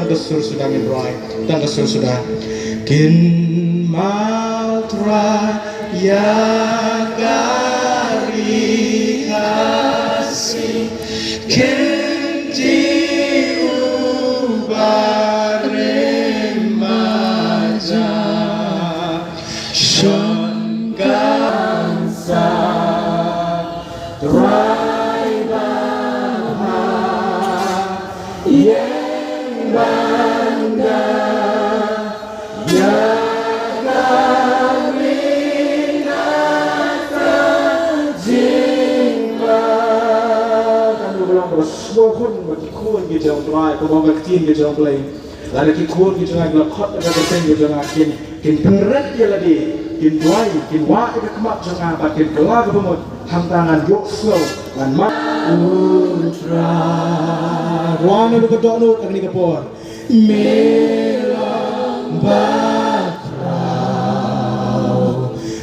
dan kesur sudah ngedroy dan kesur sudah kin maltra ya gari kasih kin diubare maja shon gansa yang bangga ya kaminata jingga kan bilang terus mohon bagi kun gitu yang terakhir kau mau tin gitu yang play lalu kita kun gitu yang gelap ada persen gitu yang kin berat dia lagi kin duai kin wa itu kemak jangan pakai kelar kebumut hantangan yuk slow dan mak ultra Ruana lu kedok lu tak ni kapor Melang bakrau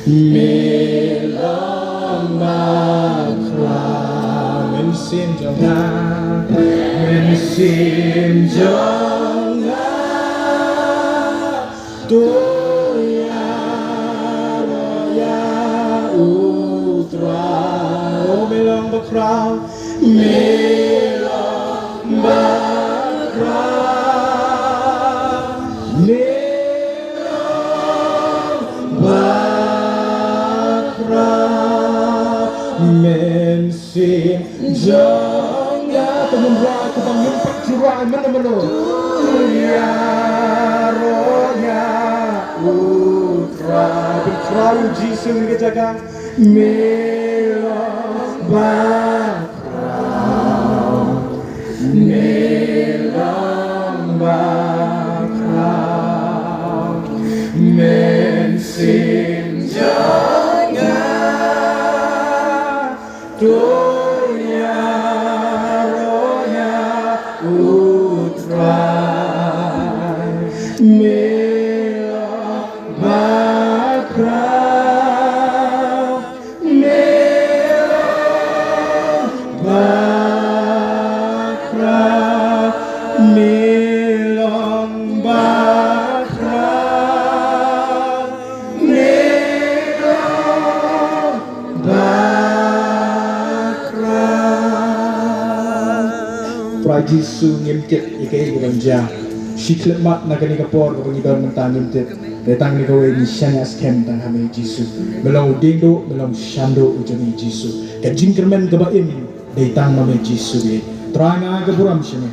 Melang bakrau Mensim jangan Mensim jangan Doya Roya Ultra Oh Melang bakrau Melang bakrau Melang bakrau Mensim jangan Pengemrah kebangun percuraan mana-mana Dunia rohnya ultra Berkerau jisung kejaga Melang bakrau Melang bakrau Mensim jangan Dunia rohnya ultra Melang bakrau Melang bakrau Melang bakrau Melang bakrau Pra Jisu ngimtit ikai beranja Shiklet mat nakani kapor ko ngidon mentang ngimtit Datang ni kawe ni syanya skem tang hame Jisu Melau dingdo melau shando ujami Jisu Kajing kermen kebaim Datang mame Jisu Terang aga buram syane